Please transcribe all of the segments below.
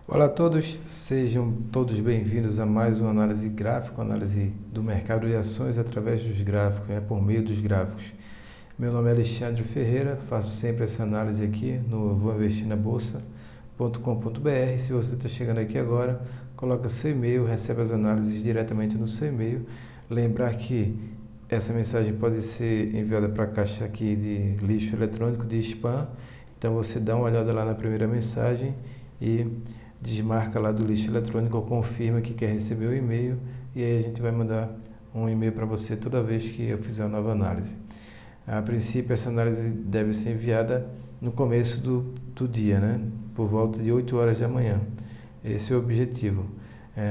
Olá a todos, sejam todos bem-vindos a mais uma análise gráfica, análise do mercado de ações através dos gráficos, por meio dos gráficos. Meu nome é Alexandre Ferreira, faço sempre essa análise aqui no vouinvestirnabolsa.com.br. Se você está chegando aqui agora, coloca seu e-mail, recebe as análises diretamente no seu e-mail. Lembrar que essa mensagem pode ser enviada para a caixa aqui de lixo eletrônico de spam, então você dá uma olhada lá na primeira mensagem e desmarca lá do lixo eletrônico ou confirma que quer receber o e-mail e aí a gente vai mandar um e-mail para você toda vez que eu fizer uma nova análise. A princípio, essa análise deve ser enviada no começo do dia, né? Por volta de 8 horas da manhã. Esse é o objetivo.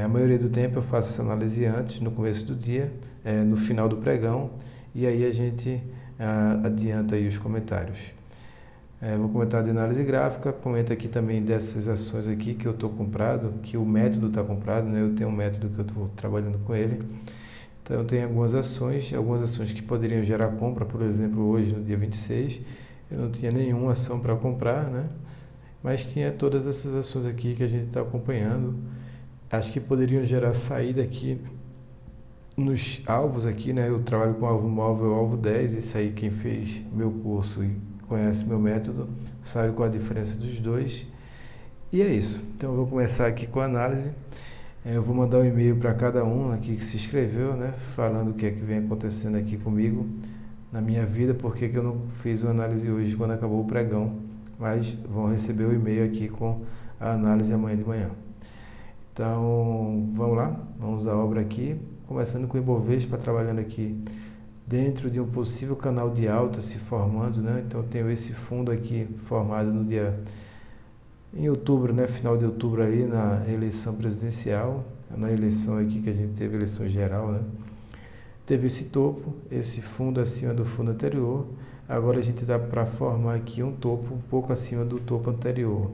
A maioria do tempo eu faço essa análise antes, no começo do dia, no final do pregão, e aí a gente adianta aí os comentários. Vou comentar de análise gráfica, comenta aqui também dessas ações aqui que eu estou comprado, que o método está comprado, né? Eu tenho um método que eu estou trabalhando com ele. Então eu tenho algumas ações que poderiam gerar compra, por exemplo, hoje no dia 26, eu não tinha nenhuma ação para comprar, né? Mas tinha todas essas ações aqui que a gente está acompanhando. Acho que poderiam gerar saída aqui nos alvos aqui, né? Eu trabalho com alvo móvel, alvo 10, isso aí quem fez meu curso e conhece meu método, sabe qual a diferença dos dois. E é isso. Então eu vou começar aqui com a análise. Eu vou mandar um e-mail para cada um aqui que se inscreveu, né? Falando o que é que vem acontecendo aqui comigo na minha vida, porque que eu não fiz uma análise hoje quando acabou o pregão, mas vão receber o e-mail aqui com a análise amanhã de manhã. Então, vamos lá, vamos à obra aqui, começando com o Ibovespa, trabalhando aqui dentro de um possível canal de alta se formando, né? Então, eu tenho esse fundo aqui formado no dia em outubro, né? Final de outubro ali na eleição presidencial, na eleição aqui que a gente teve eleição geral, né? Teve esse topo, esse fundo acima do fundo anterior. Agora a gente está para formar aqui um topo um pouco acima do topo anterior.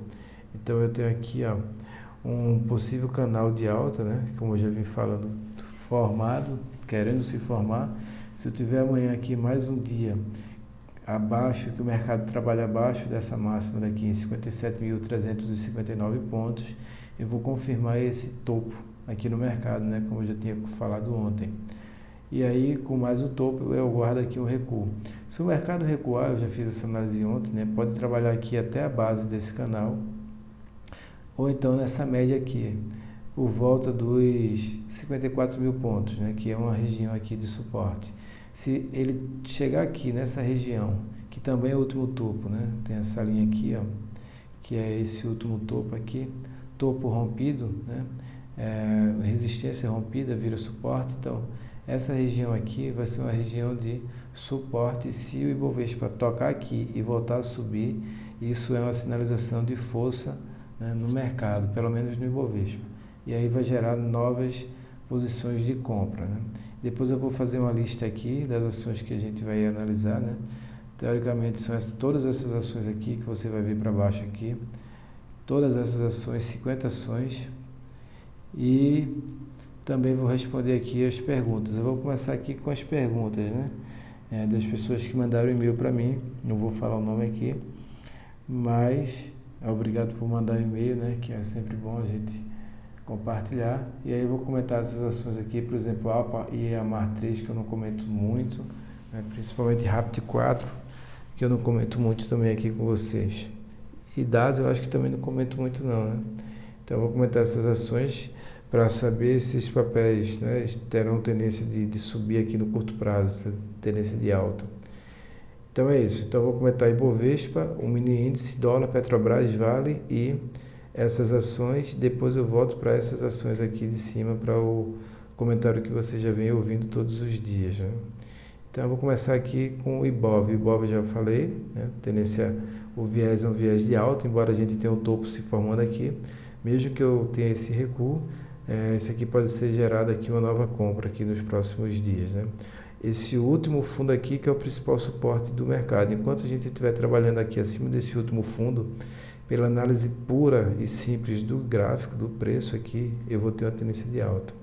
Então eu tenho aqui, ó, um possível canal de alta, né? Como eu já vim falando, formado, querendo se formar. Se eu tiver amanhã aqui mais um dia abaixo, que o mercado trabalha abaixo dessa máxima daqui em 57.359 pontos, eu vou confirmar esse topo aqui no mercado, né? Como eu já tinha falado ontem. E aí, com mais o topo, eu guardo aqui um recuo. Se o mercado recuar, eu já fiz essa análise ontem, né? Pode trabalhar aqui até a base desse canal, ou então nessa média aqui, por volta dos 54 mil pontos, né? Que é uma região aqui de suporte. Se ele chegar aqui nessa região, que também é o último topo, né? Tem essa linha aqui, ó, que é esse último topo aqui, topo rompido, né? Resistência rompida vira suporte, então essa região aqui vai ser uma região de suporte. Se o Ibovespa tocar aqui e voltar a subir, isso é uma sinalização de força, né, no mercado, pelo menos no Ibovespa. E aí vai gerar novas posições de compra, né? Depois eu vou fazer uma lista aqui das ações que a gente vai analisar, né? Teoricamente são todas essas ações aqui que você vai ver para baixo aqui. Todas essas ações, 50 ações. E também vou responder aqui as perguntas. Eu vou começar aqui com as perguntas, né? Das pessoas que mandaram e-mail para mim. Não vou falar o nome aqui, mas obrigado por mandar e-mail, né? Que é sempre bom a gente compartilhar. E aí eu vou comentar essas ações aqui, por exemplo, APA e AMAR 3, que eu não comento muito, né? Principalmente RAPT 4, que eu não comento muito também aqui com vocês. E DAS eu acho que também não comento muito não, né? Então eu vou comentar essas ações para saber se esses papéis, né, terão tendência de subir aqui no curto prazo, tendência de alta. Então é isso. Então eu vou comentar Ibovespa, o mini índice, dólar, Petrobras, Vale e essas ações. Depois eu volto para essas ações aqui de cima para o comentário que você já vem ouvindo todos os dias, né? Então eu vou começar aqui com o Ibov. O Ibov eu já falei, né? Tendência, o viés é um viés de alta, embora a gente tenha um topo se formando aqui. Mesmo que eu tenha esse recuo, isso aqui pode ser gerado aqui uma nova compra aqui nos próximos dias, né? Esse último fundo aqui que é o principal suporte do mercado. Enquanto a gente estiver trabalhando aqui acima desse último fundo, pela análise pura e simples do gráfico, do preço aqui, eu vou ter uma tendência de alta.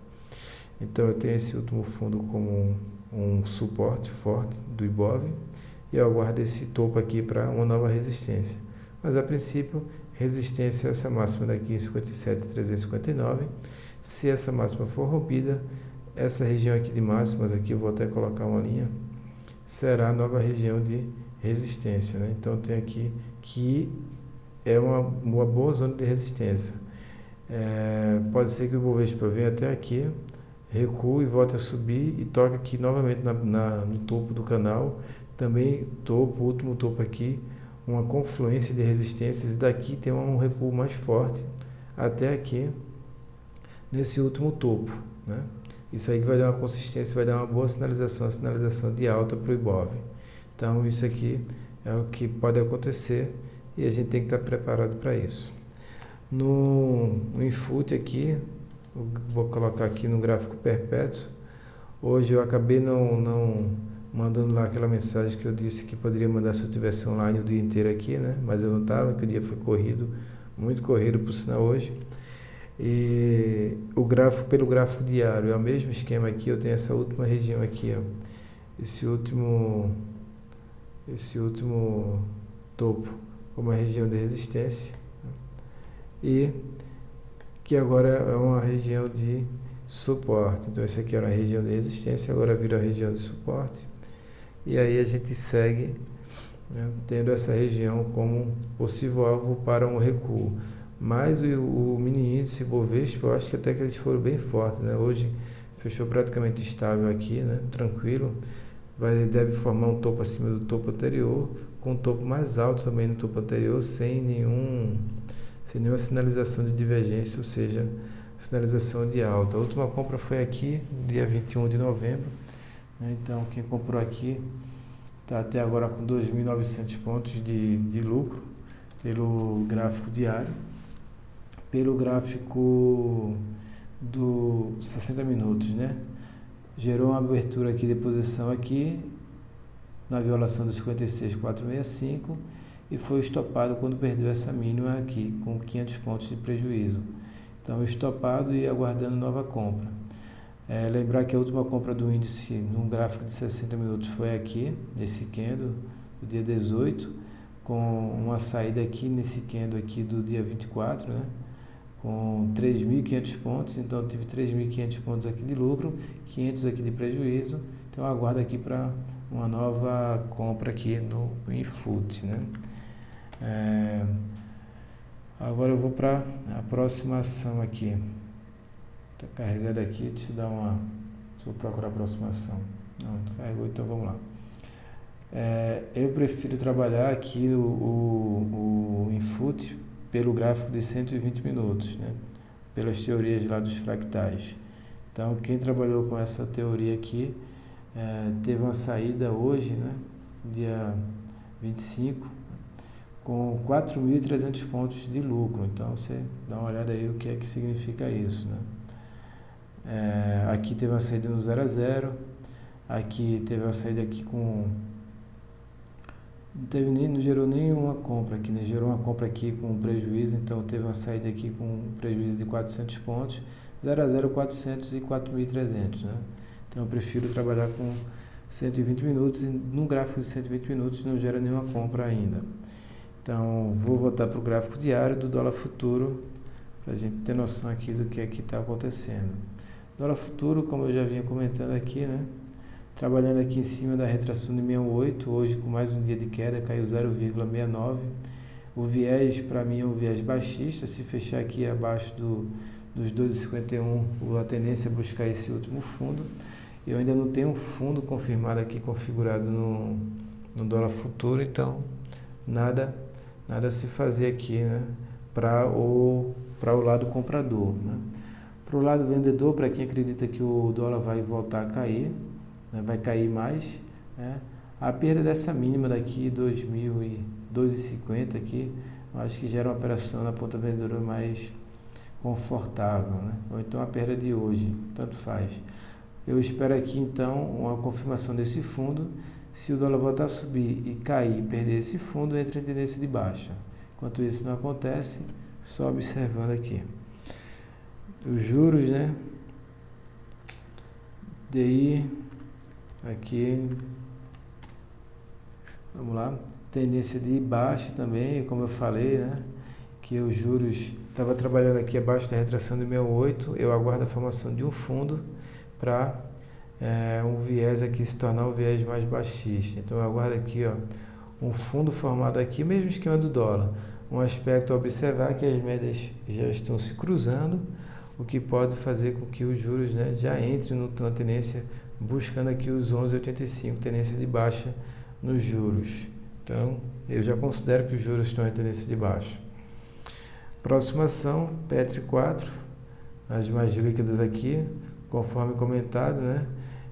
Então eu tenho esse último fundo como um suporte forte do Ibov e eu aguardo esse topo aqui para uma nova resistência. Mas a princípio resistência a essa máxima daqui em 57.359. Se essa máxima for rompida, essa região aqui de máximas, aqui eu vou até colocar uma linha, será a nova região de resistência, né? Então tem aqui que é uma boa zona de resistência. Pode ser que o Ibovespa venha até aqui, recue e volte a subir e toque aqui novamente no topo do canal, também último topo aqui, uma confluência de resistências, e daqui tem um recuo mais forte até aqui nesse último topo, né? Isso aí que vai dar uma consistência, vai dar uma boa sinalização, a sinalização de alta para o Ibov. Então isso aqui é o que pode acontecer e a gente tem que estar preparado para isso. No Infut aqui, vou colocar aqui no gráfico perpétuo. Hoje eu acabei não mandando lá aquela mensagem que eu disse que poderia mandar se eu tivesse online o dia inteiro aqui, né? Mas eu não estava, porque o dia foi corrido, muito corrido por sinal hoje. E pelo gráfico diário é o mesmo esquema aqui. Eu tenho essa última região aqui, ó, esse último topo como uma região de resistência, e que agora é uma região de suporte. Então essa aqui era a região de resistência, agora vira a região de suporte, e aí a gente segue, né, tendo essa região como possível alvo para um recuo. Mas o mini índice Bovespa, eu acho que até que eles foram bem fortes, né? Hoje fechou praticamente estável aqui, né? Tranquilo. Deve formar um topo acima do topo anterior, com um topo mais alto também no topo anterior, sem nenhuma sinalização de divergência, ou seja, sinalização de alta. A última compra foi aqui, dia 21 de novembro. Né? Então, quem comprou aqui está até agora com 2.900 pontos de lucro pelo gráfico diário. Pelo gráfico do 60 minutos, né? Gerou uma abertura aqui de posição aqui na violação do 56.465 e foi estopado quando perdeu essa mínima aqui com 500 pontos de prejuízo. Então estopado e aguardando nova compra. Lembrar que a última compra do índice num gráfico de 60 minutos foi aqui, nesse candle do dia 18, com uma saída aqui nesse candle aqui do dia 24, né? Com 3.500 pontos, então eu tive 3.500 pontos aqui de lucro, 500 aqui de prejuízo, então eu aguardo aqui para uma nova compra aqui no Infut, né? Agora eu vou para a próxima ação aqui, está carregando aqui, deixa eu procurar a próxima ação, não carregou, então vamos lá. Eu prefiro trabalhar aqui o Infut pelo gráfico de 120 minutos, né? Pelas teorias lá dos fractais. Então, quem trabalhou com essa teoria aqui, teve uma saída hoje, né? Dia 25, com 4.300 pontos de lucro. Então, você dá uma olhada aí o que é que significa isso, né? Aqui teve uma saída no 0 a 0, aqui teve uma saída aqui com... Não gerou nenhuma compra aqui, né? Gerou uma compra aqui com prejuízo, então teve uma saída aqui com prejuízo de 400 pontos, 0 a 0, 400 e 4.300, né? Então eu prefiro trabalhar com 120 minutos e num gráfico de 120 minutos não gera nenhuma compra ainda. Então vou voltar para o gráfico diário do dólar futuro para a gente ter noção aqui do que é que está acontecendo. Dólar futuro, como eu já vinha comentando aqui, né? Trabalhando aqui em cima da retração de 68, hoje com mais um dia de queda, caiu 0,69. O viés, para mim, é um viés baixista. Se fechar aqui abaixo dos 2,51, a tendência é buscar esse último fundo. Eu ainda não tenho um fundo confirmado aqui, configurado no dólar futuro, então nada a se fazer aqui, né? Para o lado comprador, né? Para o lado vendedor, para quem acredita que o dólar vai voltar a cair, vai cair mais, né? A perda dessa mínima daqui, 2.250 aqui, eu acho que gera uma operação na ponta vendedora mais confortável, né? Ou então a perda de hoje, tanto faz. Eu espero aqui então uma confirmação desse fundo. Se o dólar voltar a subir e cair e perder esse fundo, entra em tendência de baixa. Enquanto isso não acontece, só observando aqui. Os juros, né? DI aqui, vamos lá, tendência de baixa também, como eu falei, né? que os juros estava trabalhando aqui abaixo da retração do 68, eu aguardo a formação de um fundo para um viés aqui se tornar um viés mais baixista. Então eu aguardo aqui, ó, um fundo formado aqui, mesmo esquema do dólar. Um aspecto a observar que as médias já estão se cruzando, o que pode fazer com que os juros, né, já entrem numa tendência buscando aqui os 11,85, tendência de baixa nos juros. Então, eu já considero que os juros estão em tendência de baixa. Próxima ação, Petri 4, as mais líquidas aqui, conforme comentado, né?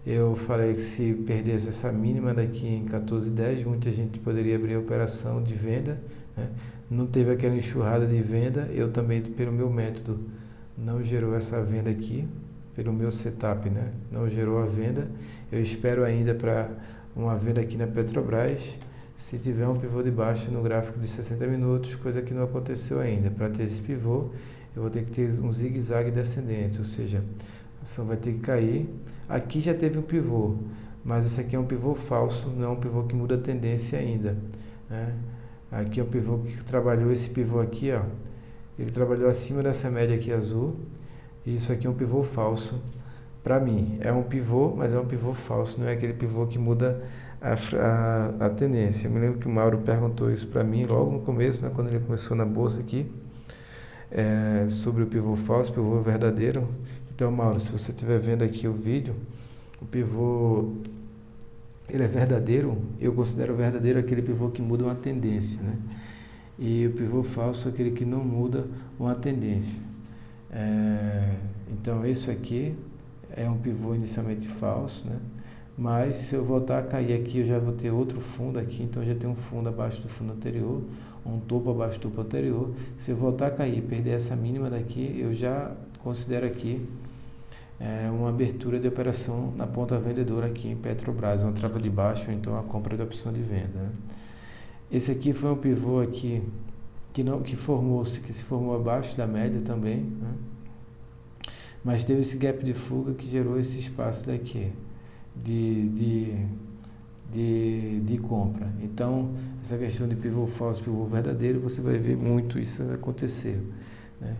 Eu falei que se perdesse essa mínima daqui em 14,10, muita gente poderia abrir a operação de venda, né? Não teve aquela enxurrada de venda, eu também, pelo meu método, não gerou essa venda aqui, pelo meu setup, né? Não gerou a venda. Eu espero ainda para uma venda aqui na Petrobras, se tiver um pivô de baixa no gráfico de 60 minutos, coisa que não aconteceu ainda. Para ter esse pivô, eu vou ter que ter um zigue-zague descendente, ou seja, a ação vai ter que cair. Aqui já teve um pivô, mas esse aqui é um pivô falso, não é um pivô que muda a tendência ainda, né? Aqui é o pivô que trabalhou, esse pivô aqui, ó, ele trabalhou acima dessa média aqui azul, e isso aqui é um pivô falso. Para mim, é um pivô, mas é um pivô falso, não é aquele pivô que muda a tendência. Eu me lembro que o Mauro perguntou isso para mim logo no começo, né, quando ele começou na bolsa aqui, sobre o pivô falso, pivô verdadeiro. Então, Mauro, se você estiver vendo aqui o vídeo, o pivô, ele é verdadeiro, eu considero verdadeiro aquele pivô que muda uma tendência, né? E o pivô falso é aquele que não muda uma tendência. Então, isso aqui é um pivô inicialmente falso, né? Mas se eu voltar a cair aqui, eu já vou ter outro fundo aqui, então já tem um fundo abaixo do fundo anterior, um topo abaixo do topo anterior. Se eu voltar a cair e perder essa mínima daqui, eu já considero aqui uma abertura de operação na ponta vendedora aqui em Petrobras, uma trava de baixo, ou então a compra de opção de venda, né? Esse aqui foi um pivô aqui que se formou abaixo da média também, né? Mas teve esse gap de fuga que gerou esse espaço daqui de compra. Então, essa questão de pivô falso, pivô verdadeiro, você vai ver muito isso acontecer, né?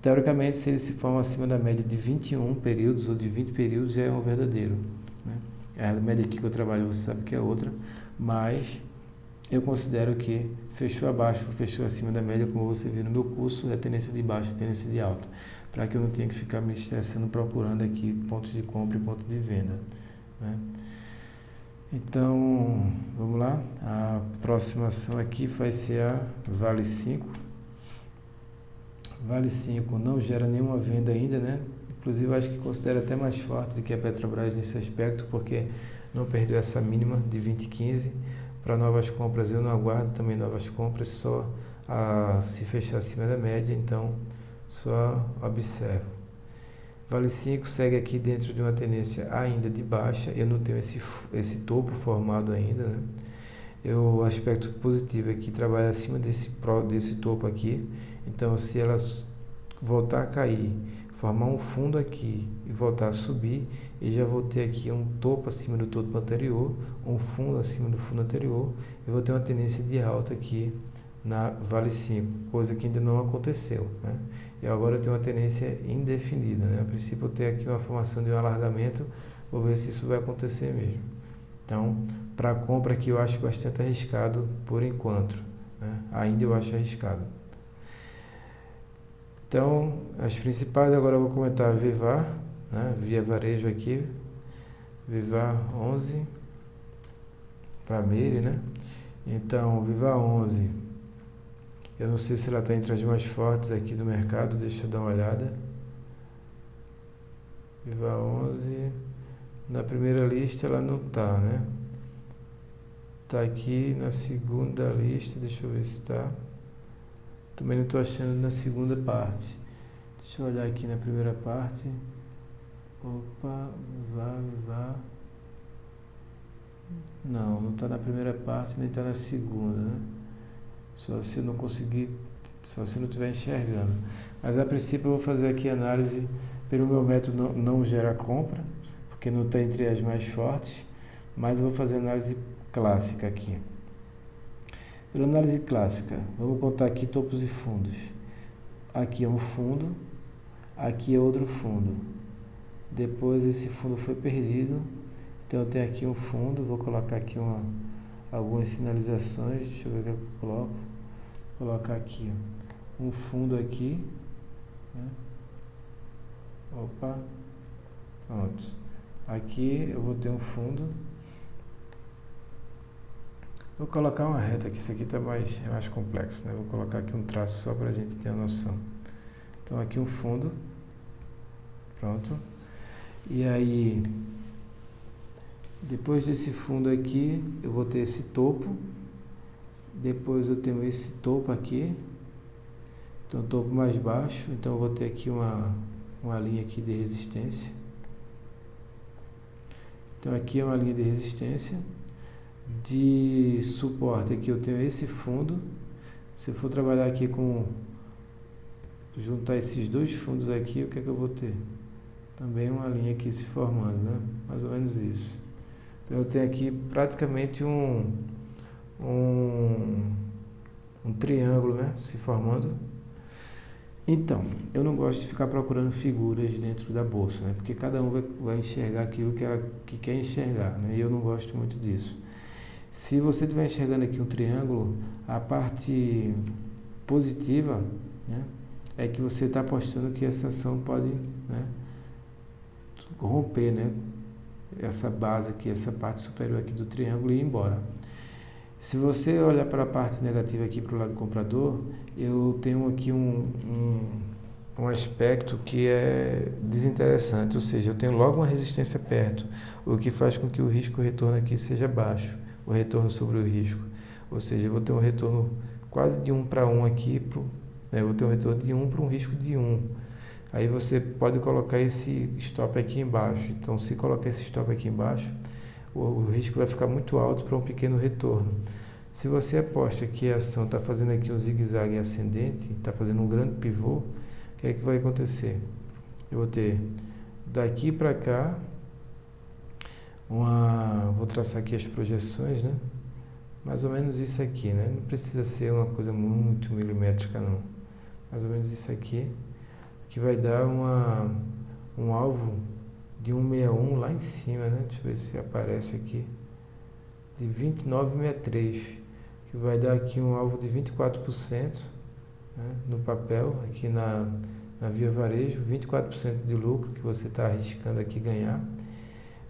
Teoricamente, se ele se forma acima da média de 21 períodos ou de 20 períodos, já é um verdadeiro, né? A média aqui que eu trabalho, você sabe que é outra, mas eu considero que fechou abaixo, fechou acima da média, como você viu no meu curso, é tendência de baixa, tendência de alta, para que eu não tenha que ficar me estressando procurando aqui pontos de compra e pontos de venda, né? Então, vamos lá, a próxima ação aqui vai ser a Vale 5. Vale 5 não gera nenhuma venda ainda, né? Inclusive, eu acho que considero até mais forte do que a Petrobras nesse aspecto, porque não perdeu essa mínima de 20,15. Para novas compras, eu não aguardo também novas compras, só se fechar acima da média, então só observo. Vale 5 segue aqui dentro de uma tendência ainda de baixa, eu não tenho esse topo formado ainda, né? O aspecto positivo é que trabalha acima desse topo aqui, então se ela voltar a cair, formar um fundo aqui e voltar a subir, eu já vou ter aqui um topo acima do topo anterior, um fundo acima do fundo anterior, eu vou ter uma tendência de alta aqui na Vale 5, coisa que ainda não aconteceu, né? E agora eu tenho uma tendência indefinida, né? A princípio eu tenho aqui uma formação de um alargamento, vou ver se isso vai acontecer mesmo. Então, para compra aqui eu acho bastante arriscado por enquanto, né? Ainda eu acho arriscado. Então, as principais agora eu vou comentar a Vivar, né? Via varejo aqui, Vivar 11, para Meire, né? Então, Vivar 11, eu não sei se ela está entre as mais fortes aqui do mercado, deixa eu dar uma olhada. Vivar 11, na primeira lista ela não está, né? Está aqui na segunda lista, deixa eu ver se está. Também não estou achando na segunda parte. Deixa eu olhar aqui na primeira parte. Opa, Vivar. Não está na primeira parte, nem está na segunda, né? Só se eu não conseguir, só se eu não estiver enxergando. Mas a princípio eu vou fazer aqui a análise pelo meu método não gera compra, porque não está entre as mais fortes, mas eu vou fazer análise clássica aqui. Pela análise clássica, vamos contar aqui topos e fundos. Aqui é um fundo, aqui é outro fundo. Depois esse fundo foi perdido, então eu tenho aqui um fundo, vou colocar aqui algumas sinalizações, deixa eu ver o que eu coloco. Vou colocar aqui um fundo aqui, né? Opa, pronto. Aqui eu vou ter um fundo. Vou colocar uma reta aqui, isso aqui está mais complexo, né? Vou colocar aqui um traço só para a gente ter a noção. Então aqui um fundo, pronto. E aí, depois desse fundo aqui, eu vou ter esse topo. Depois eu tenho esse topo aqui. Então topo mais baixo, então eu vou ter aqui uma linha aqui de resistência. Então aqui é uma linha de resistência. De suporte aqui eu tenho esse fundo. Se eu for trabalhar aqui juntar esses dois fundos aqui, o que é que eu vou ter? Também uma linha aqui se formando, né? Mais ou menos isso. Então eu tenho aqui praticamente um triângulo, né? Se formando. Então, eu não gosto de ficar procurando figuras dentro da bolsa, né? Porque cada um vai enxergar aquilo que quer enxergar, né? E eu não gosto muito disso. Se você estiver enxergando aqui um triângulo, a parte positiva, né, é que você está apostando que essa ação pode, né, romper, né, essa base aqui, essa parte superior aqui do triângulo e ir embora. Se você olhar para a parte negativa aqui para o lado comprador, eu tenho aqui um aspecto que é desinteressante, ou seja, eu tenho logo uma resistência perto, o que faz com que o risco-retorno aqui seja baixo. O retorno sobre o risco, ou seja, eu vou ter um retorno quase de 1 para 1 aqui, né, eu vou ter um retorno de 1 para um risco de 1. Aí você pode colocar esse stop aqui embaixo. Então, se colocar esse stop aqui embaixo, o risco vai ficar muito alto para um pequeno retorno. Se você aposta que a ação está fazendo aqui um zigue-zague ascendente, está fazendo um grande pivô, o que é que vai acontecer? Eu vou ter daqui para cá, vou traçar aqui as projeções, né? Mais ou menos isso aqui, né? Não precisa ser uma coisa muito milimétrica, não. Mais ou menos isso aqui, que vai dar um alvo de 161 lá em cima, né? Deixa eu ver se aparece aqui. De 29,63, que vai dar aqui um alvo de 24%, né? No papel, aqui na Via Varejo, 24% de lucro que você está arriscando aqui ganhar,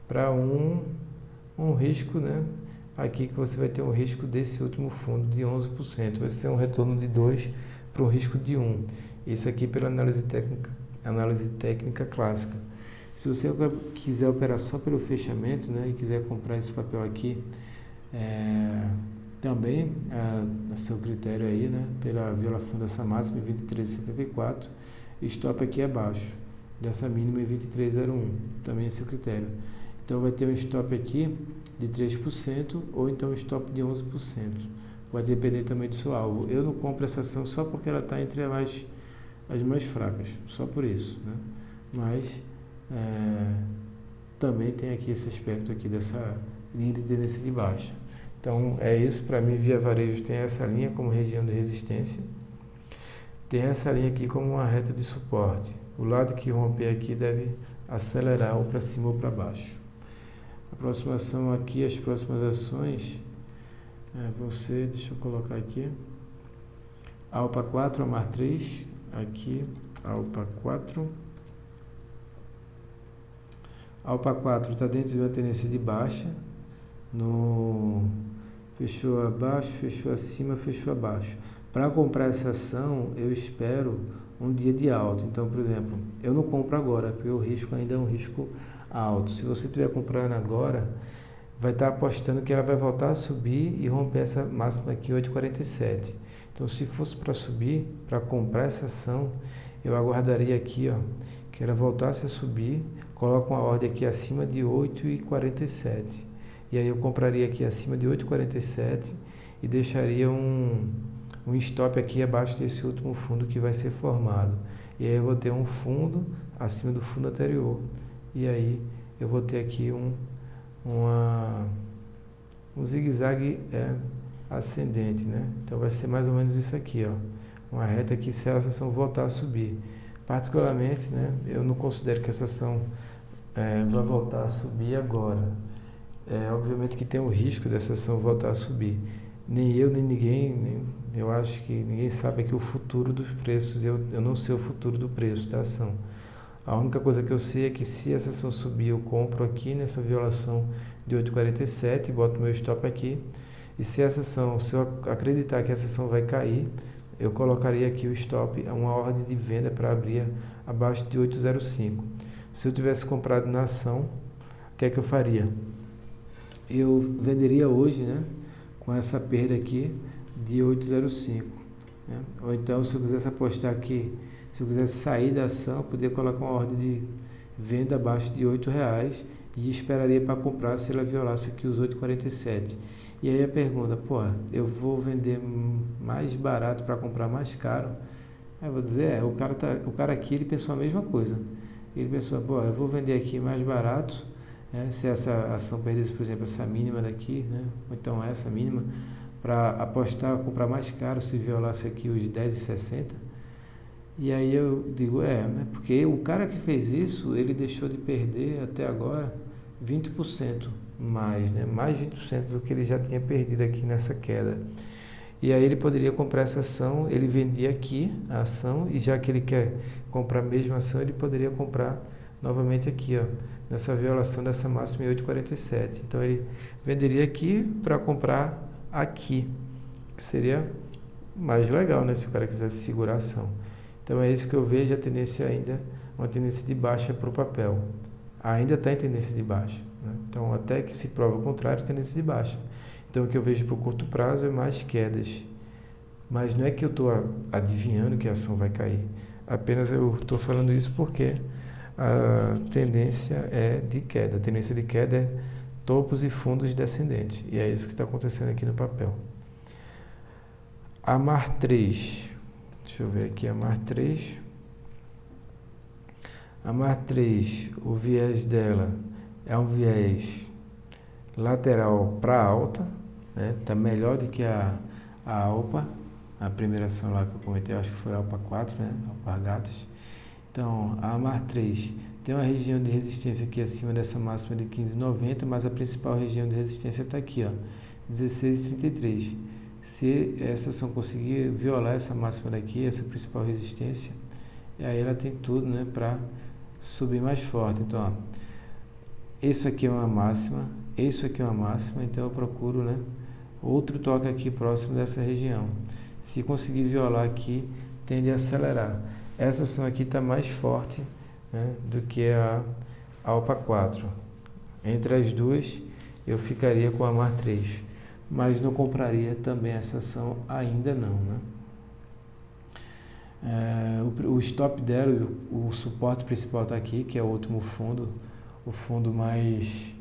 para um risco, né? Aqui que você vai ter um risco desse último fundo de 11%, vai ser um retorno de 2 para um risco de 1. Isso aqui pela análise técnica clássica. Se você quiser operar só pelo fechamento, né, e quiser comprar esse papel aqui, também a seu critério aí, né, pela violação dessa máxima em 23,74, stop aqui abaixo dessa mínima em 23,01, também é seu critério. Então vai ter um stop aqui de 3% ou então um stop de 11%. Vai depender também do seu alvo. Eu não compro essa ação só porque ela está entre as mais fracas, só por isso, né? Mas também tem aqui esse aspecto aqui dessa linha de tendência de baixa. Então é isso, para mim Via Varejo tem essa linha como região de resistência, tem essa linha aqui como uma reta de suporte. O lado que romper aqui deve acelerar ou para cima ou para baixo. Aproximação aqui, as próximas ações, deixa eu colocar aqui, ALPA 4, AMAR 3, aqui, ALPA 4. ALPA 4 está dentro de uma tendência de baixa, fechou abaixo, fechou acima, fechou abaixo. Para comprar essa ação, eu espero um dia de alta. Então, por exemplo, eu não compro agora, porque o risco ainda é um risco alto. Se você estiver comprando agora, vai estar apostando que ela vai voltar a subir e romper essa máxima aqui, 8,47. Então, se fosse para subir, para comprar essa ação, eu aguardaria aqui, que ela voltasse a subir, coloco uma ordem aqui acima de 8,47. E aí eu compraria aqui acima de 8,47 e deixaria um stop aqui abaixo desse último fundo que vai ser formado. E aí eu vou ter um fundo acima do fundo anterior. E aí eu vou ter aqui um zigue-zague ascendente, né? Então vai ser mais ou menos isso aqui, ó. Uma reta que se essa ação voltar a subir. Particularmente, né, eu não considero que essa ação vai voltar a subir agora. Obviamente que tem o risco dessa ação voltar a subir. Nem eu, nem ninguém, eu acho que ninguém sabe aqui o futuro dos preços. Eu não sei o futuro do preço da ação. A única coisa que eu sei é que se essa ação subir, eu compro aqui nessa violação de 8,47, boto meu stop aqui. E se essa ação, se eu acreditar que essa ação vai cair, eu colocaria aqui o stop, uma ordem de venda para abrir abaixo de 8,05. Se eu tivesse comprado na ação, o que é que eu faria? Eu venderia hoje, né, com essa perda aqui de 8,05, né? Ou então, se eu quisesse apostar aqui, se eu quisesse sair da ação, eu poderia colocar uma ordem de venda abaixo de R$8 e esperaria para comprar se ela violasse aqui os 8,47. E aí a pergunta, pô, eu vou vender mais barato para comprar mais caro? Aí eu vou dizer, o cara aqui ele pensou a mesma coisa. Ele pensou, pô, eu vou vender aqui mais barato, né, se essa ação perdesse, por exemplo, essa mínima daqui, né, ou então essa mínima, para apostar, comprar mais caro se violasse aqui os 10,60. E aí eu digo, né, porque o cara que fez isso, ele deixou de perder até agora 20% mais, né, mais 20% do que ele já tinha perdido aqui nessa queda. E aí ele poderia comprar essa ação, ele vendia aqui a ação, e já que ele quer comprar a mesma ação, ele poderia comprar novamente aqui, ó, nessa violação dessa máxima em 8,47. Então ele venderia aqui para comprar aqui, que seria mais legal, né, se o cara quisesse segurar a ação. Então é isso que eu vejo, a tendência ainda, uma tendência de baixa para o papel. Ainda está em tendência de baixa, né? Então até que se prova o contrário, tendência de baixa. Então o que eu vejo para o curto prazo é mais quedas. Mas não é que eu estou adivinhando que a ação vai cair. Apenas eu estou falando isso porque a tendência é de queda. A tendência de queda é topos e fundos descendentes. E é isso que está acontecendo aqui no papel. A MAR 3. Deixa eu ver aqui a MAR 3. A MAR 3, o viés dela é um viés lateral para alta, né? Tá melhor do que a Alpa, a primeira ação lá que eu comentei, acho que foi a Alpa 4, né? Alpargatas. Então, a MAR 3 tem uma região de resistência aqui acima dessa máxima de 15,90, mas a principal região de resistência está aqui, ó, 16,33. Se essa ação conseguir violar essa máxima daqui, essa principal resistência, e aí ela tem tudo, né, para subir mais forte. Então, ó, isso aqui é uma máxima, isso aqui é uma máxima, então eu procuro, né, outro toque aqui próximo dessa região. Se conseguir violar aqui, tende a acelerar. Essa ação aqui está mais forte, né, do que a Alpa 4. Entre as duas, eu ficaria com a MAR 3, mas não compraria também essa ação ainda não, né? O stop dela, o suporte principal está aqui, que é o último fundo, o fundo mais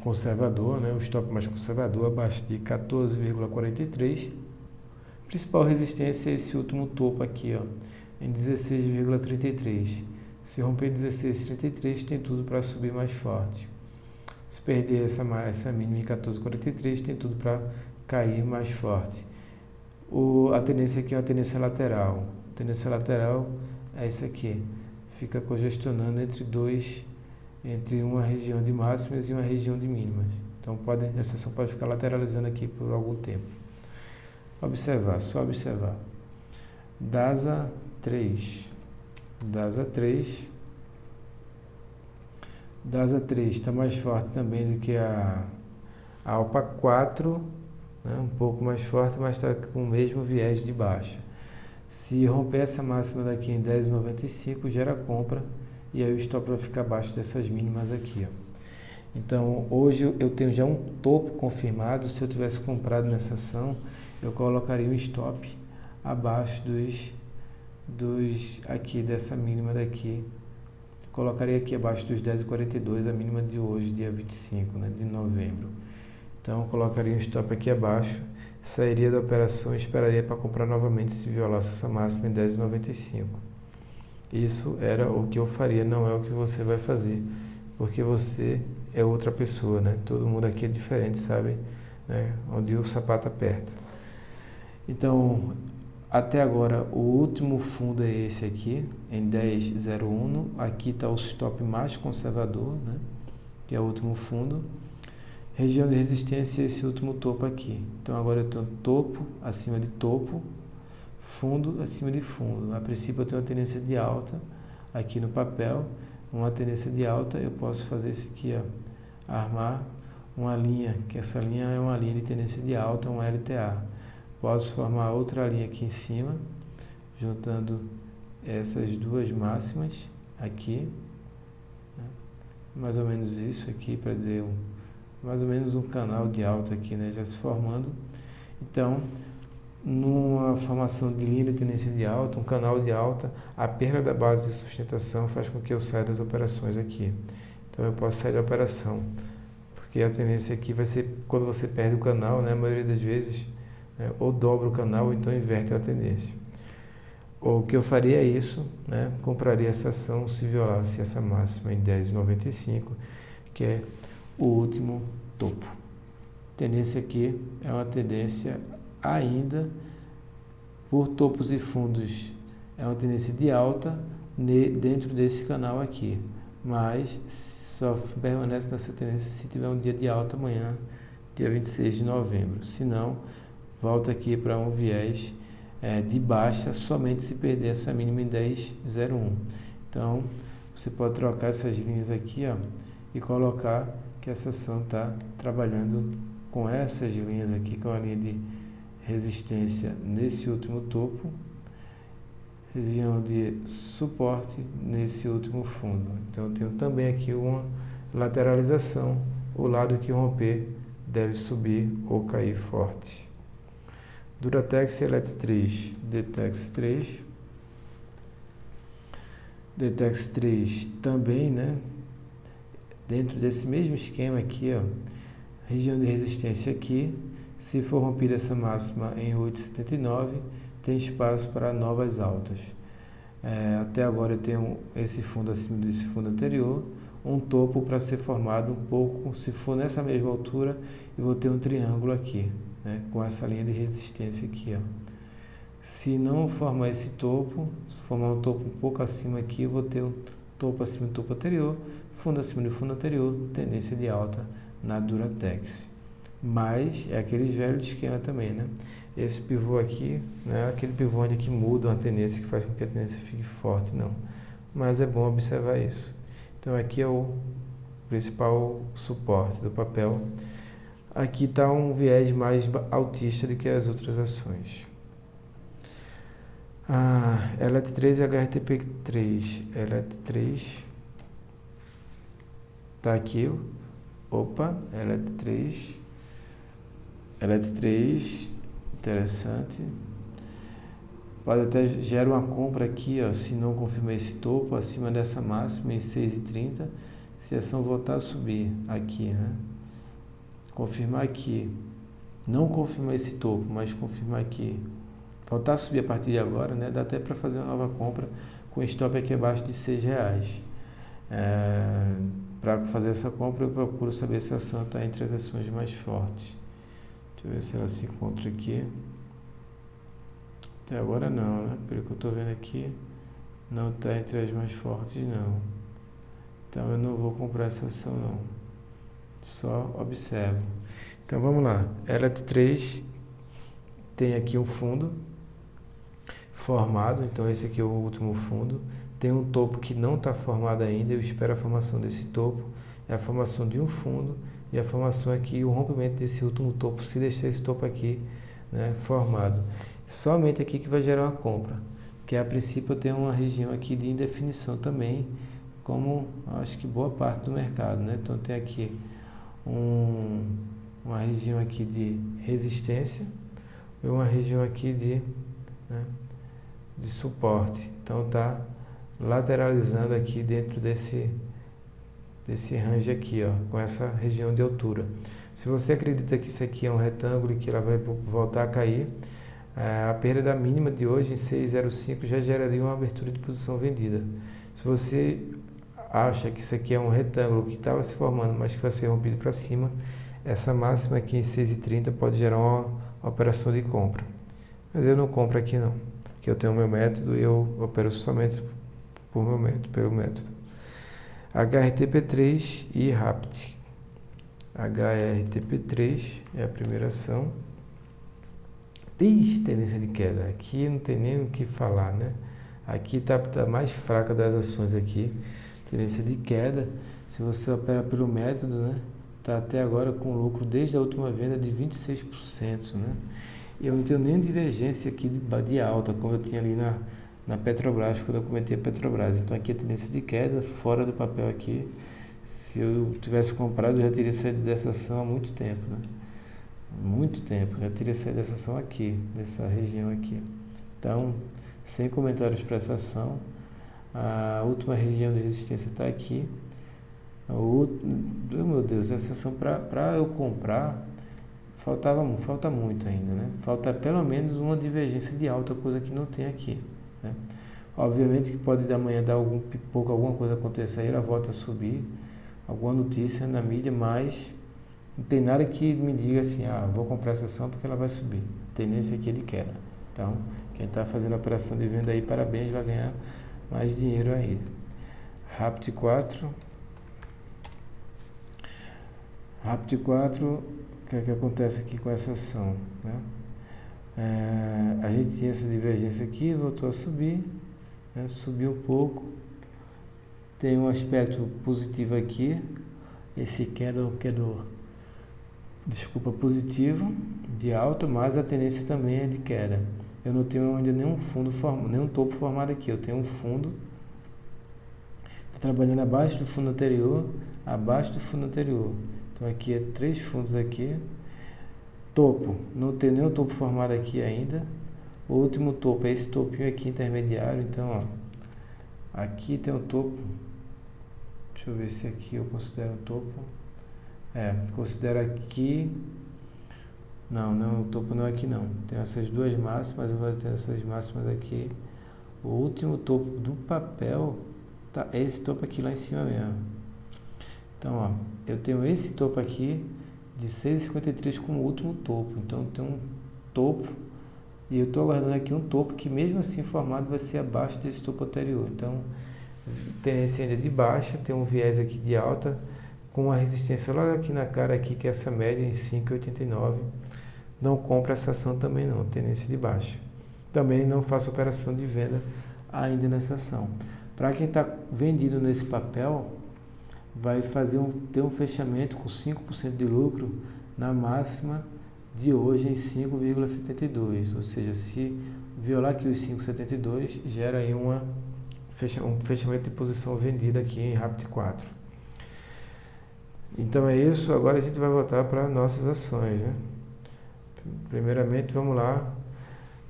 conservador, né? O stop mais conservador, abaixo de 14,43. Principal resistência é esse último topo aqui, ó, em 16,33. Se romper 16,33, tem tudo para subir mais forte. Se perder essa mínima em 14,43, tem tudo para cair mais forte. A tendência aqui é uma tendência lateral. A tendência lateral é isso aqui. Fica congestionando entre uma região de máximas e uma região de mínimas. Então essa ação pode ficar lateralizando aqui por algum tempo. Observar, só observar. DASA 3. DASA 3. DASA 3 está mais forte também do que a Alpa 4, né? Um pouco mais forte, mas está com o mesmo viés de baixa. Se romper essa máxima daqui em 10,95, gera compra, e aí o stop vai ficar abaixo dessas mínimas aqui, ó. Então, hoje eu tenho já um topo confirmado. Se eu tivesse comprado nessa ação, eu colocaria um stop abaixo aqui dessa mínima daqui. Colocaria aqui abaixo dos 10,42, a mínima de hoje, dia 25, né, de novembro. Então, colocaria um stop aqui abaixo, sairia da operação e esperaria para comprar novamente se violasse essa máxima em 10,95. Isso era o que eu faria, não é o que você vai fazer, porque você é outra pessoa, né? Todo mundo aqui é diferente, sabe? né, onde o sapato aperta. Então, até agora, o último fundo é esse aqui, em 10,01. Aqui está o stop mais conservador, né, que é o último fundo. Região de resistência é esse último topo aqui. Então, agora eu tenho topo acima de topo, fundo acima de fundo. A princípio, eu tenho uma tendência de alta aqui no papel. Uma tendência de alta, eu posso fazer isso aqui, ó, armar uma linha, que essa linha é uma linha de tendência de alta, um LTA. Posso formar outra linha aqui em cima, juntando essas duas máximas aqui, né? Mais ou menos isso aqui, para dizer, mais ou menos um canal de alta aqui, né, já se formando. Então, numa formação de linha de tendência de alta, um canal de alta, a perda da base de sustentação faz com que eu saia das operações aqui. Então, eu posso sair da operação, porque a tendência aqui vai ser, quando você perde o canal, né, a maioria das vezes, ou dobra o canal, ou então inverte a tendência. Ou o que eu faria é isso, né, compraria essa ação se violasse essa máxima em 10,95, que é o último topo. Tendência aqui é uma tendência ainda por topos e fundos, é uma tendência de alta dentro desse canal aqui, mas só permanece nessa tendência se tiver um dia de alta amanhã, dia 26 de novembro. Se não, volta aqui para um viés de baixa somente se perder essa mínima em 10,01. Então, você pode trocar essas linhas aqui, ó, e colocar que essa ação está trabalhando com essas linhas aqui, com a linha de resistência nesse último topo, região de suporte nesse último fundo. Então, eu tenho também aqui uma lateralização, o lado que romper deve subir ou cair forte. Duratex Elet3, Detex 3 também, né? Dentro desse mesmo esquema aqui, ó, região de resistência aqui, se for rompida essa máxima em 8,79, tem espaço para novas altas. Até agora eu tenho esse fundo acima desse fundo anterior, um topo para ser formado um pouco, se for nessa mesma altura, eu vou ter um triângulo aqui, né, com essa linha de resistência aqui, ó. Se não formar esse topo, se formar um topo um pouco acima aqui, eu vou ter um topo acima do topo anterior, fundo acima do fundo anterior, tendência de alta na Duratex. Mas é aqueles velhos esquema também, né? Esse pivô aqui, né, aquele pivô onde que muda uma tendência, que faz com que a tendência fique forte, não. Mas é bom observar isso. Então aqui é o principal suporte do papel. Aqui está um viés mais altista do que as outras ações. Elet3 e HRTP3. Elet3 está aqui. Opa, Elet3. Elet3, interessante. Pode até gerar uma compra aqui, ó, se não confirmar esse topo, acima dessa máxima em 6,30, se a ação voltar a subir aqui, né? Confirmar aqui, não confirmar esse topo, mas confirmar aqui, voltar a subir a partir de agora, né? Dá até para fazer uma nova compra com stop aqui abaixo de R$6. Para fazer essa compra eu procuro saber se a ação está entre as ações mais fortes. Deixa eu ver se ela se encontra aqui. Até agora não, né? Pelo que eu estou vendo aqui, não está entre as mais fortes, não. Então eu não vou comprar essa ação, não. Só observo. Então vamos lá. Elet3 tem aqui um fundo formado. Então esse aqui é o último fundo. Tem um topo que não está formado ainda. Eu espero a formação desse topo. É a formação de um fundo. E a formação aqui, o rompimento desse último topo, se deixar esse topo aqui, né, formado. Somente aqui que vai gerar uma compra, que a princípio eu tenho uma região aqui de indefinição também, como acho que boa parte do mercado, né? Então tem aqui uma região aqui de resistência e uma região aqui de suporte. Então tá lateralizando aqui dentro desse range aqui, ó, com essa região de altura. Se você acredita que isso aqui é um retângulo e que ela vai voltar a cair, a perda da mínima de hoje em 6,05 já geraria uma abertura de posição vendida. Se você acha que isso aqui é um retângulo que estava se formando, mas que vai ser rompido para cima, essa máxima aqui em 6,30 pode gerar uma operação de compra. Mas eu não compro aqui não, porque eu tenho o meu método e eu opero somente pelo método. HRTP3 e RAPT. HRTP3 é a primeira ação. Tendência de queda. Aqui não tem nem o que falar, né? Aqui está mais fraca das ações aqui. Tendência de queda. Se você opera pelo método, né? Está até agora com lucro desde a última venda de 26%, né? E eu não tenho nem divergência aqui de alta, como eu tinha ali na Petrobras, quando eu comentei a Petrobras. Então aqui a tendência de queda, fora do papel aqui. Se eu tivesse comprado, eu já teria saído dessa ação há muito tempo, né? Muito tempo, já teria saído dessa ação aqui, dessa região aqui. Então, sem comentários para essa ação. A última região de resistência está aqui. Meu Deus, essa ação para eu comprar, falta muito ainda, né? Falta pelo menos uma divergência de alta, coisa que não tem aqui, né? Obviamente que pode amanhã dar algum pipoco, alguma coisa acontecer aí, ela volta a subir, alguma notícia na mídia, mas não tem nada que me diga assim, vou comprar essa ação porque ela vai subir. A tendência aqui é de queda. Então, quem está fazendo a operação de venda aí, parabéns, vai ganhar mais dinheiro aí. RAPT 4. RAPT 4, o que é que acontece aqui com essa ação, né? A gente tinha essa divergência aqui, voltou a subir, né? Subiu um pouco. Tem um aspecto positivo aqui. Esse positivo de alta, mas a tendência também é de queda. Eu não tenho ainda nenhum topo formado aqui. Eu tenho um fundo trabalhando abaixo do fundo anterior, Então aqui é 3 fundos aqui. Topo, não tem nenhum topo formado aqui ainda. O último topo é esse topinho aqui intermediário. Então, aqui tem um topo. Deixa eu ver se aqui eu considero um topo. Considero aqui. Não, o topo não é aqui não. Tem essas duas máximas, eu vou ter essas máximas aqui. O último topo do papel tá esse topo aqui lá em cima mesmo. Então, eu tenho esse topo aqui de 6,53 como último topo. Então, tem um topo e eu estou aguardando aqui um topo que mesmo assim formado vai ser abaixo desse topo anterior. Então, tendência ainda de baixa, tem um viés aqui de alta com uma resistência logo aqui na cara aqui, que é essa média em 5,89. Não compro essa ação também não, tendência de baixa. Também não faço operação de venda ainda nessa ação. Para quem está vendido nesse papel, vai ter um fechamento com 5% de lucro na máxima de hoje em 5,72. Ou seja, se violar aqui os 5,72, gera aí um fechamento de posição vendida aqui em RAPT 4. Então é isso, agora a gente vai voltar para nossas ações, né? Primeiramente, vamos lá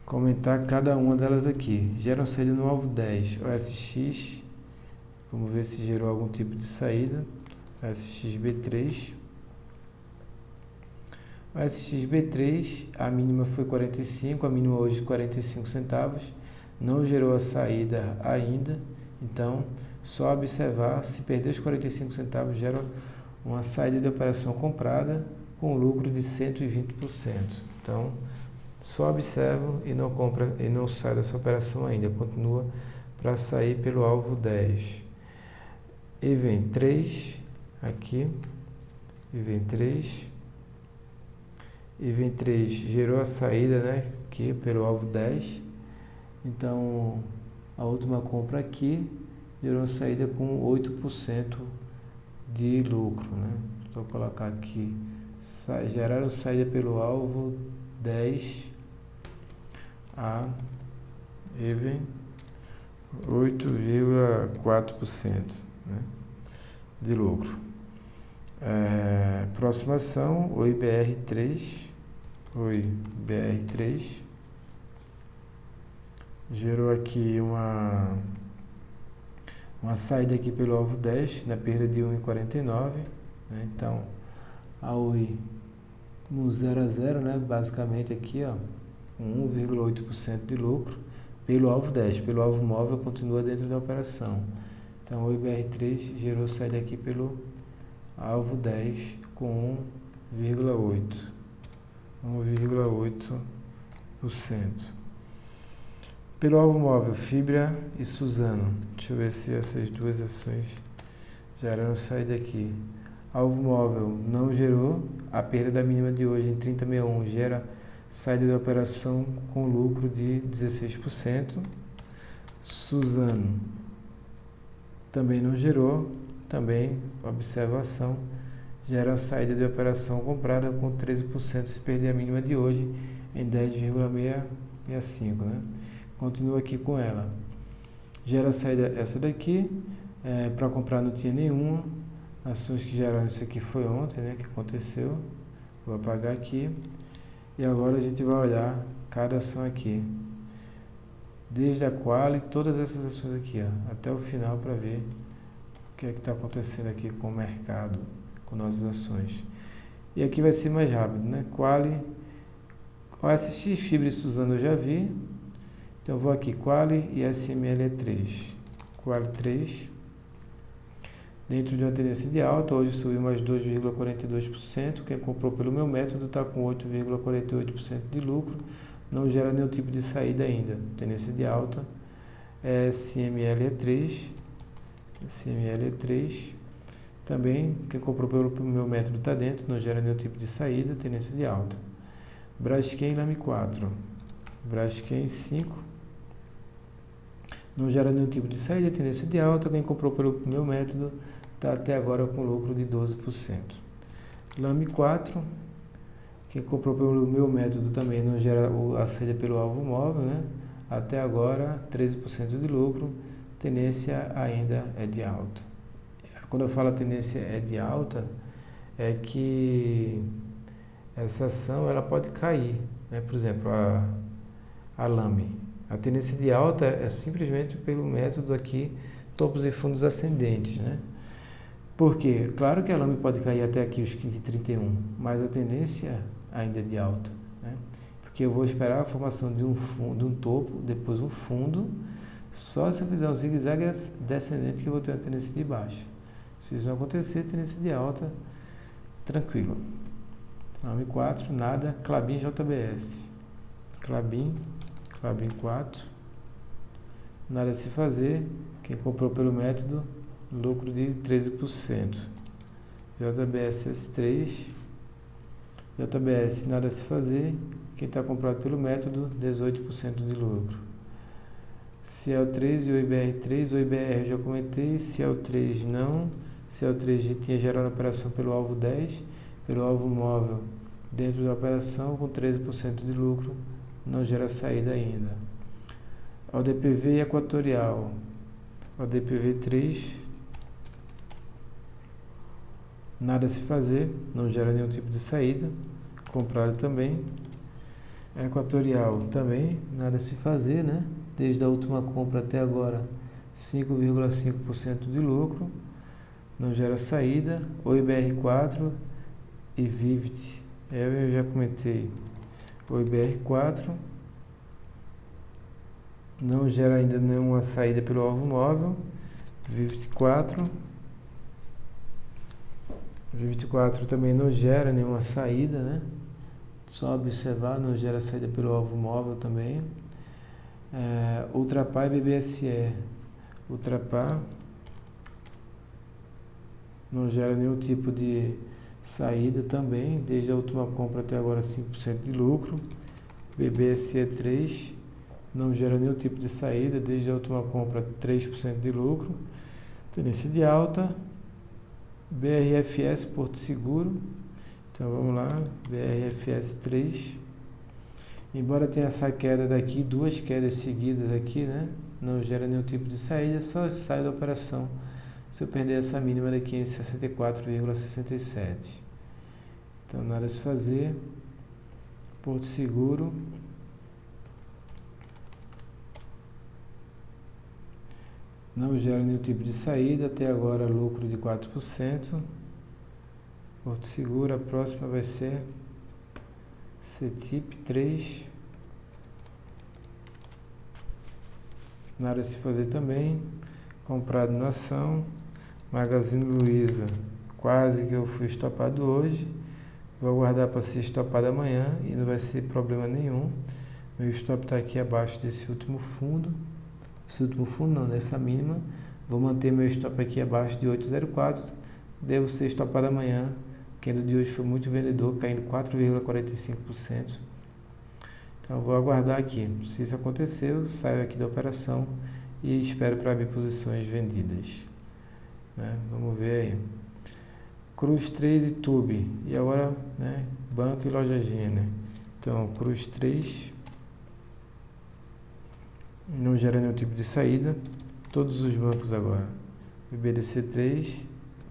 comentar cada uma delas aqui. Geram saída no alvo 10, OSX, vamos ver se gerou algum tipo de saída. OSXB3. OSXB3, a mínima foi 45, a mínima hoje 45 centavos. Não gerou a saída ainda, então só observar, se perder os 45 centavos, gera uma saída de operação comprada com lucro de 120%. Então, só observo e não compra e não sai dessa operação ainda, continua para sair pelo alvo 10. E vem 3 aqui, e vem 3 gerou a saída, né, aqui pelo alvo 10. Então, a última compra aqui gerou a saída com 8% de lucro, né? Vou colocar aqui, geraram saída pelo alvo 10 e vem 8,4%, né, de lucro. Próxima ação, OIBR3. OIBR3 gerou aqui uma saída aqui pelo alvo 10, na perda de 1,49, né? Então, a OI no 0 a 0, né? Basicamente aqui, 1,8% de lucro pelo alvo 10. Pelo alvo móvel continua dentro da operação. Então, o IBR3 gerou saída aqui pelo alvo 10 com 1,8%. Pelo alvo móvel, Fibra e Suzano. Deixa eu ver se essas duas ações geraram saída aqui. Alvo móvel não gerou. A perda da mínima de hoje em 30,61 gera saída da operação com lucro de 16%. Suzano também não gerou. Também, observação, gera saída de operação comprada com 13% se perder a mínima de hoje em 10,65, né? Continua aqui com ela. Gera saída essa daqui. Para comprar não tinha nenhuma. Ações que geraram isso aqui foi ontem, né? Que aconteceu. Vou apagar aqui. E agora a gente vai olhar cada ação aqui. Desde a Quali, todas essas ações aqui, ó, até o final para ver o que é que está acontecendo aqui com o mercado, com nossas ações. E aqui vai ser mais rápido, né? Quali, OSX, Fibra e Suzano eu já vi. Então eu vou aqui, Quali e SML3. Quali 3. Dentro de uma tendência de alta, hoje subiu mais 2,42%. Quem comprou pelo meu método está com 8,48% de lucro. Não gera nenhum tipo de saída ainda. Tendência de alta. SML3. Também, quem comprou pelo meu método está dentro. Não gera nenhum tipo de saída. Tendência de alta. Braskem Lame 4. Braskem 5. Não gera nenhum tipo de saída. Tendência de alta. Quem comprou pelo meu método está até agora com lucro de 12%. Lame 4. Quem comprou pelo meu método também não gera a saída pelo alvo móvel, né? Até agora, 13% de lucro. Tendência ainda é de alta. Quando eu falo a tendência é de alta, é que essa ação ela pode cair, né? Por exemplo, a Lame. A tendência de alta é simplesmente pelo método aqui, topos e fundos ascendentes, né? Porque, claro que a Lame pode cair até aqui os 15,31, mas a tendência ainda é de alta, né? Porque eu vou esperar a formação de um topo, depois um fundo, só se eu fizer um zigue-zague descendente que eu vou ter uma tendência de baixa. Se isso não acontecer, tendência de alta, tranquilo. Lame 4, nada, Klabin JBS. Klabin 4, nada a se fazer. Quem comprou pelo método, lucro de 13%. JBS S3. JBS, nada a se fazer. Quem está comprado pelo método, 18% de lucro. Ciel3 e OIBR3. OIBR eu já comentei. Ciel3 não. Ciel3 já tinha gerado a operação pelo alvo 10. Pelo alvo móvel, dentro da operação, com 13% de lucro. Não gera saída ainda. ODPV e Equatorial. ODPV 3. Nada a se fazer, não gera nenhum tipo de saída. Comprado também. Equatorial também, nada a se fazer, né? Desde a última compra até agora, 5,5% de lucro. Não gera saída. OIBR4 e Vivit. Eu já comentei. OIBR4 não gera ainda nenhuma saída pelo alvo móvel. Vivit 4 também não gera nenhuma saída, né? Só observar, não gera saída pelo alvo móvel também. Ultrapar e BBSE. Ultrapar não gera nenhum tipo de saída também, desde a última compra até agora 5% de lucro. BBSE 3 não gera nenhum tipo de saída, desde a última compra 3% de lucro. Tendência de alta. BRFS Porto Seguro. Então vamos lá, BRFS 3. Embora tenha essa queda daqui, duas quedas seguidas aqui, né? Não gera nenhum tipo de saída, só sai da operação se eu perder essa mínima daqui em 64,67. Então nada a se fazer. Porto Seguro. Não gera nenhum tipo de saída, até agora lucro de 4%. Porto Seguro, a próxima vai ser CETIP 3. Nada a se fazer também. Comprado na ação. Magazine Luiza, quase que eu fui estopado hoje. Vou aguardar para ser estopado amanhã e não vai ser problema nenhum. Meu stop está aqui abaixo desse último fundo. Esse último fundo não, nessa mínima. Vou manter meu stop aqui abaixo de 8,04. Devo ser estopado amanhã. O candle de hoje foi muito vendedor, caindo 4,45%. Então vou aguardar aqui. Se isso acontecer, eu saio aqui da operação e espero para abrir posições vendidas. Né? Vamos ver aí. Cruz 3 e Tube. E agora, né, banco e loja Gênero. Então, Cruz 3 não gera nenhum tipo de saída. Todos os bancos agora. O BDC 3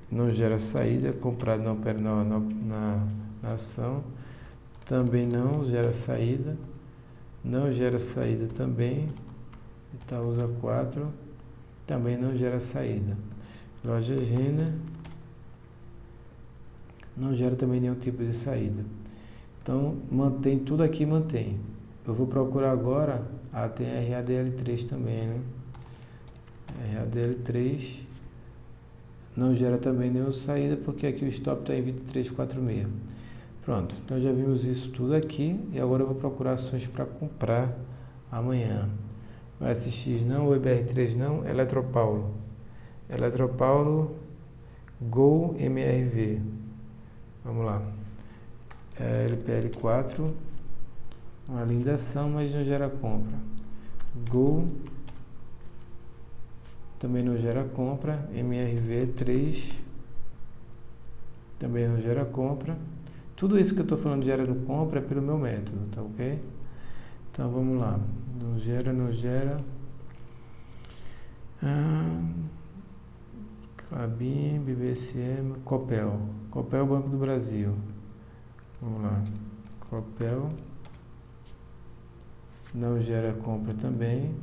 não gera saída, comprado não opera na ação. Também não gera saída. Não gera saída também. Itaúsa 4 também não gera saída. Loja Gênero não gera também nenhum tipo de saída. Então, mantém tudo aqui, mantém. Eu vou procurar agora, tem RADL3 também, né? RADL3 não gera também nenhuma saída, porque aqui o stop está em 23,46. Pronto, então já vimos isso tudo aqui, e agora eu vou procurar ações para comprar amanhã. O SX não, o EBR3 não, Eletropaulo. Eletropaulo, Gol MRV. Vamos lá. LPL4, uma linda ação, mas não gera compra. Gol também não gera compra. MRV3 também não gera compra. Tudo isso que eu estou falando gerando compra é pelo meu método, tá ok? Então vamos lá. Não gera, não gera. Clabin, BBCM, Copel. Copel, Banco do Brasil. Vamos lá. Copel. Não gera compra também.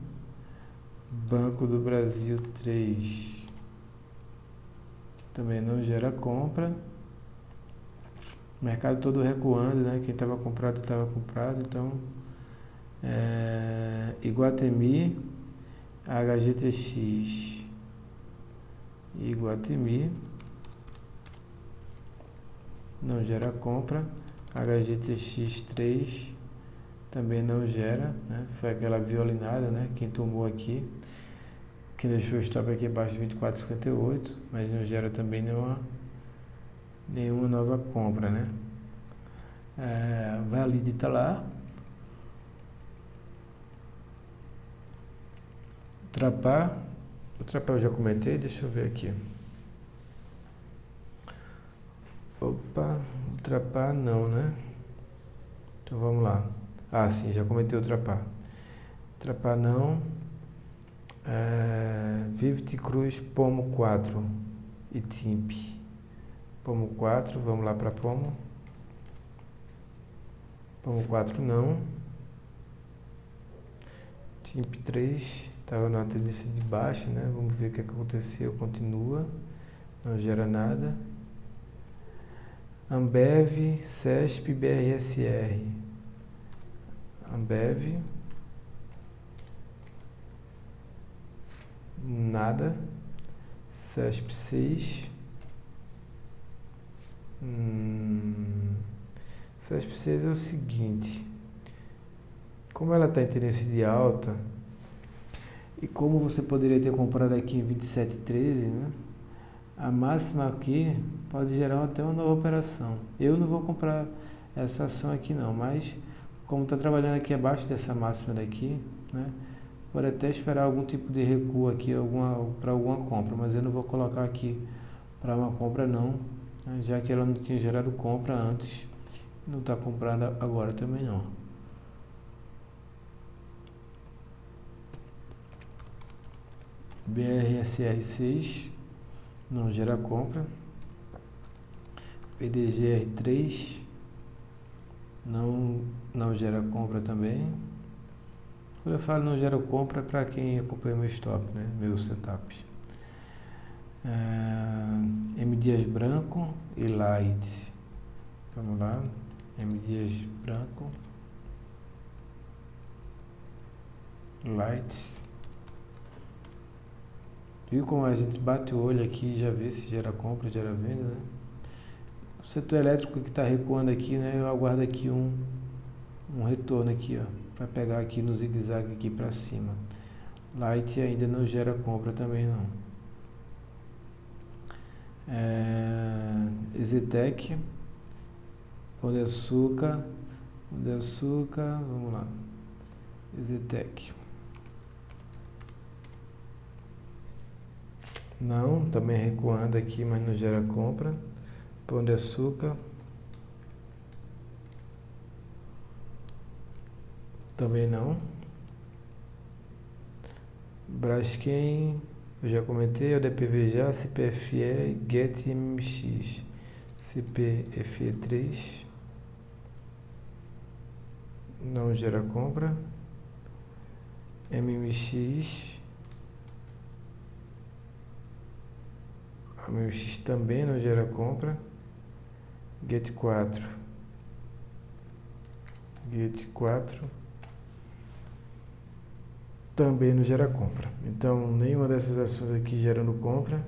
Banco do Brasil 3. Também não gera compra. Mercado todo recuando, né? Quem estava comprado, então... Iguatemi, HGTX, Iguatemi, não gera compra, HGTX 3 também não gera, né? Foi aquela violinada, né? Quem tomou aqui, que deixou o stop aqui abaixo de 24,58, mas não gera também nenhuma nova compra, né? Valide está lá. O Trapar eu já comentei, deixa eu ver aqui. Opa, o Trapar não, né? Então vamos lá. Sim, já comentei o Trapar. Trapar não. Vivit Cruz, Pomo 4 e Timp. Pomo 4, vamos lá para Pomo. Pomo 4 não. Timp 3, estava na tendência de baixa, né? Vamos ver o que aconteceu. Continua, não gera nada. Ambev, CESP, BRSR. Ambev, nada. CESP 6. CESP 6 é o seguinte. Como ela está em tendência de alta, e como você poderia ter comprado aqui em 27,13, né? A máxima aqui pode gerar até uma nova operação. Eu não vou comprar essa ação aqui não, mas como está trabalhando aqui abaixo dessa máxima daqui, né? Pode até esperar algum tipo de recuo aqui para alguma compra, mas eu não vou colocar aqui para uma compra não, né? Já que ela não tinha gerado compra antes, não está comprada agora também não. BRSR6 não gera compra. PDGR3 não gera compra também. Quando eu falo não gera compra é para quem acompanha meu stop, né? Meu setup. M Dias Branco e Light. Vamos lá. M Dias Branco. Lights. Viu como a gente bate o olho aqui e já vê se gera compra, gera venda, né? setor elétrico que está recuando aqui, né? Eu aguardo aqui um retorno aqui, ó, para pegar aqui no zigue-zague aqui para cima. Light ainda não gera compra também não. Exetec, Pão de Açúcar, vamos lá. Exetec. Não, também recuando aqui, mas não gera compra. Pão de Açúcar. Também não. Braskem, eu já comentei, ODPV já, CPFE, GET MMX. CPFE3. Não gera compra. MMX. A MMX também não gera compra. GET4. GET4 também não gera compra. Então, nenhuma dessas ações aqui gerando compra.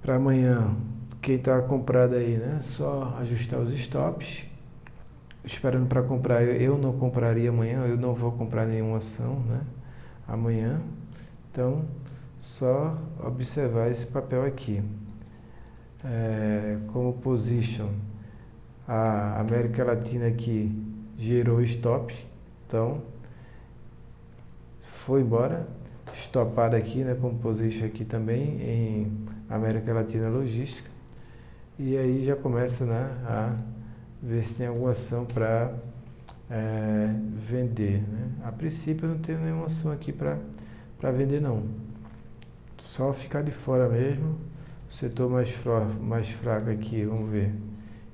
Para amanhã, quem está comprado aí, né? Só ajustar os stops. Esperando para comprar, eu não compraria amanhã, eu não vou comprar nenhuma ação, né? Amanhã. Então, só observar esse papel aqui. Como position, a América Latina aqui gerou stop, então foi embora, stopado aqui, né, como position aqui também em América Latina Logística, e aí já começa, né, a ver se tem alguma ação para vender, né? A princípio eu não tenho nenhuma ação aqui para vender não, só ficar de fora mesmo. O setor mais fraco aqui, vamos ver.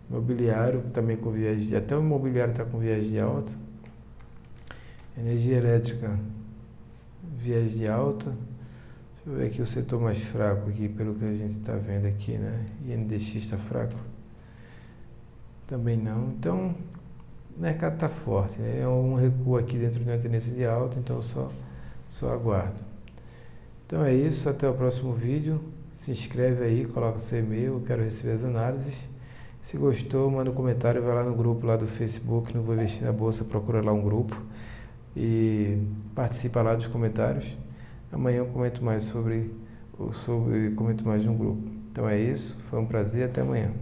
Imobiliário também com viés de... Até o imobiliário está com viés de alta. Energia elétrica, viés de alta. Deixa eu ver aqui o setor mais fraco aqui, pelo que a gente está vendo aqui, né? INDX está fraco. Também não. Então, o mercado está forte, né? É um recuo aqui dentro de uma tendência de alta, então só aguardo. Então é isso, até o próximo vídeo. Se inscreve aí, coloca seu e-mail, eu quero receber as análises. Se gostou, manda um comentário, vai lá no grupo lá do Facebook, não vou investir na bolsa, procura lá um grupo e participa lá dos comentários. Amanhã eu comento mais comento mais no grupo. Então é isso, foi um prazer, até amanhã.